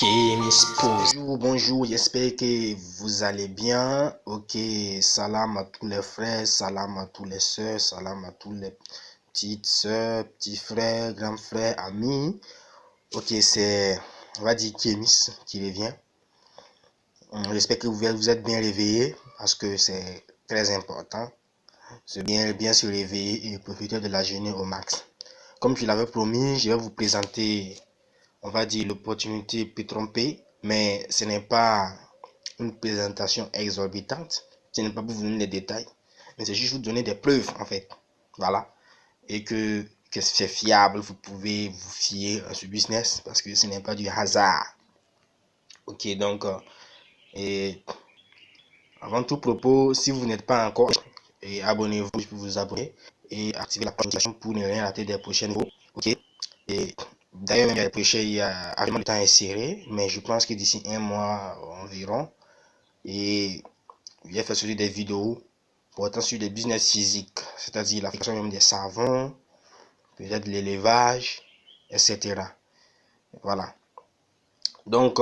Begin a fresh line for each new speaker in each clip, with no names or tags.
Miss Pose. Bonjour, j'espère que vous allez bien. Ok, salam à tous les frères, salam à tous les sœurs, salam à tous les petites sœurs, petits frères, grands frères, amis. Ok, c'est, on va dire Kémis qui revient. J'espère que vous êtes bien réveillés parce que c'est très important. C'est bien se réveiller et profiter de la journée au max. Comme je l'avais promis, je vais vous présenter, on va dire, l'opportunité peut tromper, mais ce n'est pas une présentation exorbitante. Ce n'est pas pour vous donner les détails, mais c'est juste vous donner des preuves, en fait. Voilà. Et que c'est fiable, vous pouvez vous fier à ce business parce que ce n'est pas du hasard. Ok, donc, et avant tout propos, si vous n'êtes pas encore abonnez-vous, je peux vous abonner et activer la notification pour ne rien rater des prochaines vidéos. Ok. Et d'ailleurs, même il y a actuellement le temps est serré, mais je pense que d'ici un mois environ, et il a fait surtout des vidéos portant sur des business physiques, c'est-à-dire la fabrication même des savons, peut-être l'élevage, etc. Voilà. Donc,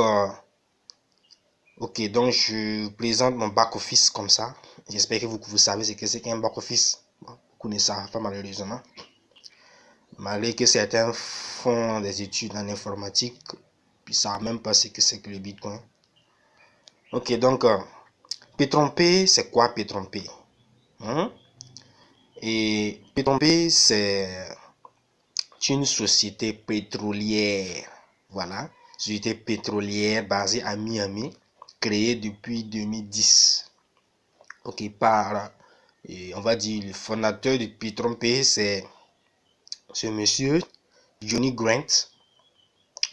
ok, donc je présente mon back-office comme ça. J'espère que vous savez ce que c'est qu'un back-office. Bon, vous ne savez pas malheureusement. Malgré que certains font des études en informatique, puis ça savent même pas ce que c'est que le Bitcoin. Ok, donc, P-Trompé, c'est quoi P-Trompé? Et P-Trompé, c'est une société pétrolière. Voilà, société pétrolière basée à Miami, créée depuis 2010. Ok, par, on va dire, le fondateur de P-Trompé, c'est ce monsieur Johnny Grant.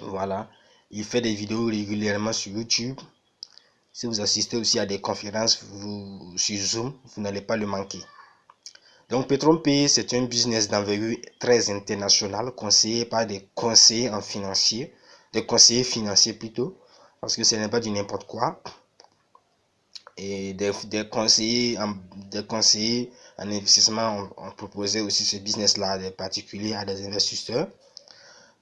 Voilà, il fait des vidéos régulièrement sur YouTube. Si vous assistez aussi à des conférences sur Zoom, vous n'allez pas le manquer. Donc, P-Trompé, c'est un business d'envergure très international, conseillé par des conseillers en financier, des conseillers financiers plutôt, parce que ce n'est pas du n'importe quoi. Et des conseillers en investissement ont proposé aussi ce business-là à des particuliers, à des investisseurs.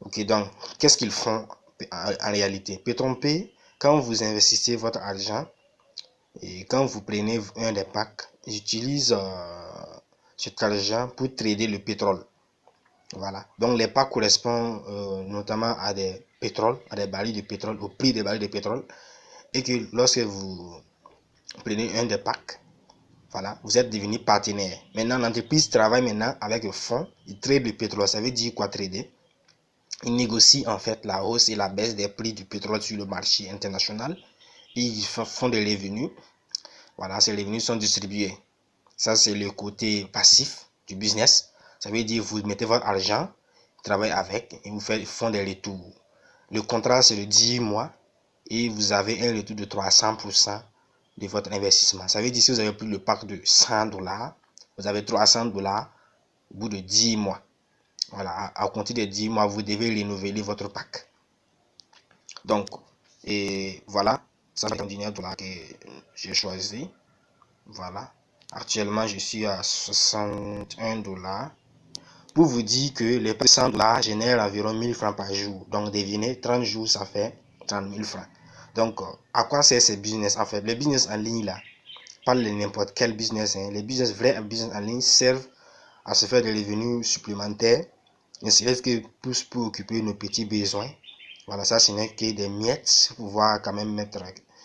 Ok, donc, qu'est-ce qu'ils font en réalité? P-Trompé, quand vous investissez votre argent et quand vous prenez un des packs, ils utilisent cet argent pour trader le pétrole. Voilà. Donc les packs correspondent notamment à des pétroles, à des barils de pétrole, au prix des barils de pétrole. Et que lorsque vous prenez un des packs, voilà, vous êtes devenu partenaire. Maintenant, l'entreprise travaille maintenant avec le fonds. Il trade le pétrole. Ça veut dire quoi trader? Il négocie en fait la hausse et la baisse des prix du pétrole sur le marché international. Et ils font des revenus. Voilà, ces revenus sont distribués. Ça, c'est le côté passif du business. Ça veut dire vous mettez votre argent, travaillez avec et vous font des retours. Le contrat, c'est de 10 mois et vous avez un retour de 300% de votre investissement. Ça veut dire si vous avez pris le pack de 100 $, vous avez 300 $ au bout de 10 mois. Voilà, à compter de 10 mois, vous devez renouveler votre pack. Donc, et voilà, ça c'est un dîner $, que j'ai choisi. Voilà. Actuellement, je suis à 61 $. Pour vous dire que les 100 $ génèrent environ 1000 francs par jour. Donc, devinez, 30 jours, ça fait 30 000 francs. Donc, à quoi sert ce business en fait? Les business en ligne là, pas n'importe quel business. Les business vrais business en ligne servent à se faire des revenus supplémentaires. Ne serait-ce que pour occuper nos petits besoins. Voilà, ça, ce n'est que des miettes pour pouvoir quand même mettre,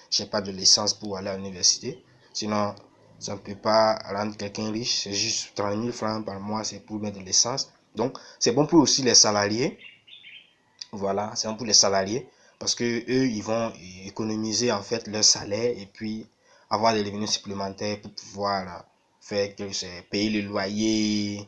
je sais pas, de l'essence pour aller à l'université. Sinon, ça ne peut pas rendre quelqu'un riche. C'est juste 30 000 francs par mois, c'est pour mettre de l'essence. Donc, c'est bon pour aussi les salariés. Voilà, c'est bon pour les salariés parce que eux, ils vont économiser en fait leur salaire et puis avoir des revenus supplémentaires pour pouvoir faire que c'est payer le loyer,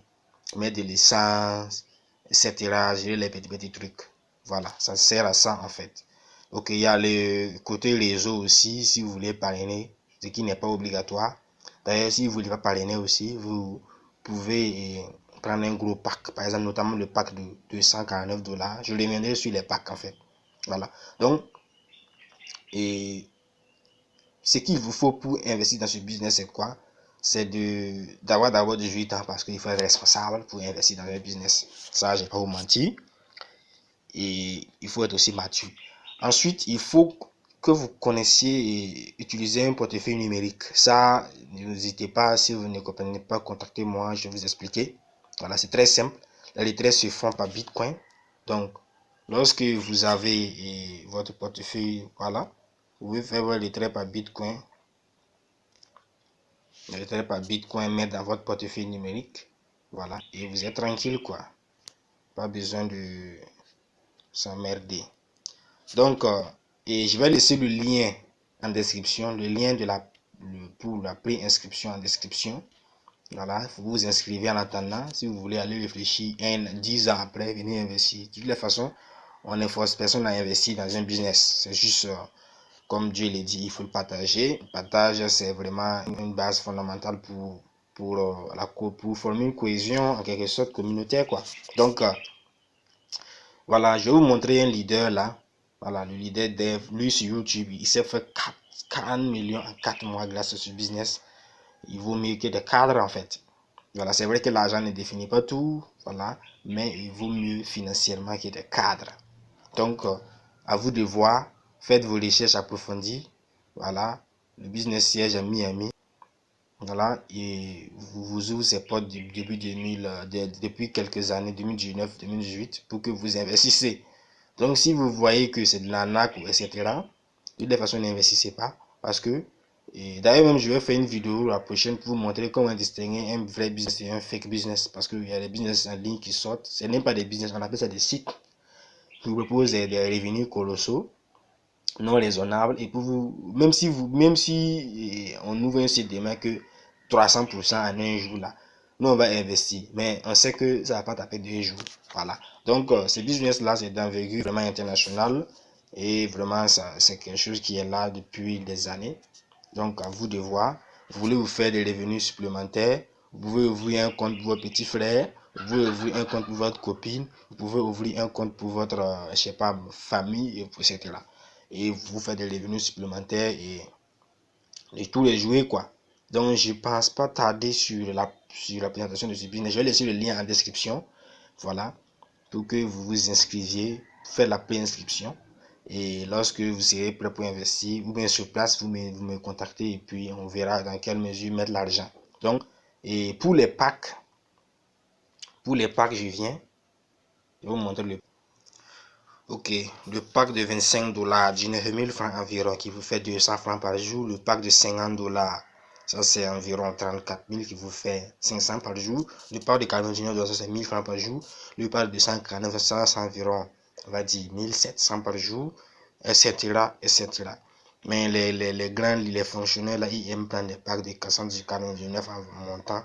mettre de l'essence, etc. Gérer les petits trucs. Voilà, ça sert à ça en fait. Ok, il y a le côté réseau aussi, si vous voulez parrainer, ce qui n'est pas obligatoire. D'ailleurs, si vous ne voulez pas parrainer aussi, vous pouvez prendre un gros pack, par exemple, notamment le pack de 249 $. Je reviendrai sur les packs en fait. Voilà. Donc, et ce qu'il vous faut pour investir dans ce business, c'est quoi? C'est d'avoir d'abord 18 ans parce qu'il faut être responsable pour investir dans un business. Ça, j'ai pas vous mentir. Et il faut être aussi mature. Ensuite, il faut que vous connaissiez et utiliser un portefeuille numérique. Ça, n'hésitez pas, si vous ne comprenez pas, contactez-moi, je vais vous expliquer. Voilà, c'est très simple. Les retraits se font par Bitcoin. Donc, lorsque vous avez votre portefeuille, voilà, vous pouvez faire vos retraits par Bitcoin. Les retraits par Bitcoin, mettre dans votre portefeuille numérique. Voilà, et vous êtes tranquille, quoi. Pas besoin de s'emmerder. Donc, et je vais laisser le lien en description, le lien pour la pré-inscription en description. Voilà, vous vous inscrivez en attendant. Si vous voulez aller réfléchir 10 ans après, venir investir. De toutes les façons, on ne force personne à investir dans un business. C'est juste, comme Dieu l'a dit, il faut le partager. Le partage, c'est vraiment une base fondamentale pour former une cohésion en quelque sorte communautaire, quoi. Donc, voilà, je vais vous montrer un leader là. Voilà, le leader Dev, lui sur YouTube, il s'est fait 40 millions en 4 mois grâce à ce business. Il vaut mieux que des cadres en fait. Voilà, c'est vrai que l'argent ne définit pas tout, voilà, mais il vaut mieux financièrement que des cadres. Donc, à vous de voir, faites vos recherches approfondies. Voilà, le business siège à Miami. Voilà, et vous ouvrez ces portes depuis quelques années, 2019, 2018, pour que vous investissez. Donc, si vous voyez que c'est de l'arnaque, etc., de toute façon, n'investissez pas. Parce que, d'ailleurs, même, je vais faire une vidéo la prochaine pour vous montrer comment distinguer un vrai business et un fake business. Parce qu'il y a des business en ligne qui sortent. Ce n'est pas des business, on appelle ça des sites qui vous proposent des revenus colossaux, non raisonnables. Et pour vous, même si on ouvre un site demain que 300% en un jour là, nous on va investir, mais on sait que ça va pas taper 2 jours. Voilà. Donc ce business là, c'est d'envergure vraiment internationale et vraiment ça c'est quelque chose qui est là depuis des années. Donc à vous de voir. Vous voulez vous faire des revenus supplémentaires, vous pouvez ouvrir un compte pour votre petit frère, vous pouvez ouvrir un compte pour votre copine, vous pouvez ouvrir un compte pour votre je sais pas, famille, etc. Et vous faites des revenus supplémentaires et tous les jouer, quoi. Donc je pense pas tarder sur la présentation de ce business. Je vais laisser le lien en description. Voilà. Pour que vous vous inscriviez, faites la pré-inscription. Et lorsque vous serez prêt pour investir, ou bien sur place, vous me contactez et puis on verra dans quelle mesure mettre l'argent. Donc, et pour les packs, je viens. Je vais vous montrer le. Ok, le pack de 25 $, 19 000 francs environ, qui vous fait 200 francs par jour. Le pack de 50 $, ça c'est environ 34 000 qui vous fait 500 par jour. Le pack de 49 $, ça c'est 1000 francs par jour. Le pack de 149, ça c'est environ, on va dire, 1700 par jour, etc., etc. Mais les grands, les fonctionnaires, là, ils aiment prendre des packs de 499 en montant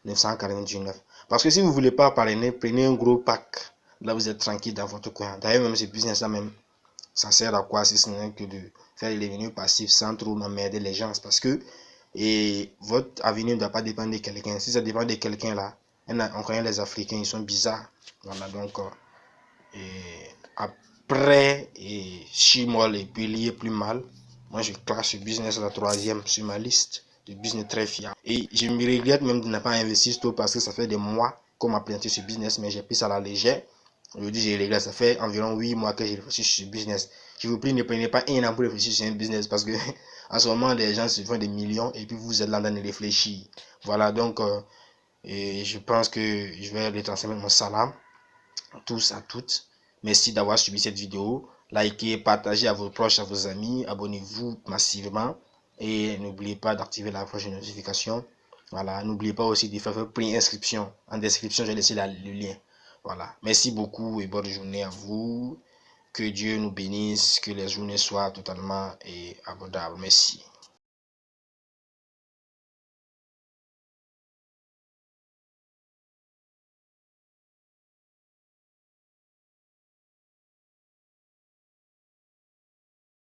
999. Parce que si vous voulez pas parrainer, prenez un gros pack. Là, vous êtes tranquille dans votre coin. D'ailleurs, même ce business-là, même, ça sert à quoi si ce n'est que de faire les revenus passifs sans trop emmerder les gens. Parce que votre avenir ne doit pas dépendre de quelqu'un. Si ça dépend de quelqu'un, là, on connaît les Africains, ils sont bizarres. Voilà, donc, après, Chimol et Pilier plus mal. Moi, je classe ce business la troisième sur ma liste de business très fiable. Et je me regrette même de ne pas investir tôt parce que ça fait des mois qu'on m'a présenté ce business, mais j'ai pris ça à la légère. Je dis, je regrette, ça fait environ 8 mois que j'ai réfléchi sur ce business. Je vous prie, ne prenez pas un an pour réfléchir sur un business parce que en ce moment, les gens se font des millions et puis vous êtes là dans de réfléchir. Voilà, donc, et je pense que je vais retransmettre mon salam à tous, à toutes. Merci d'avoir suivi cette vidéo. Likez, partagez à vos proches, à vos amis. Abonnez-vous massivement. Et n'oubliez pas d'activer la cloche de notification. Voilà. N'oubliez pas aussi de faire votre pré-inscription. En description, j'ai laissé le lien. Voilà. Merci beaucoup et bonne journée à vous. Que Dieu nous bénisse. Que les journées soient totalement abordables. Merci.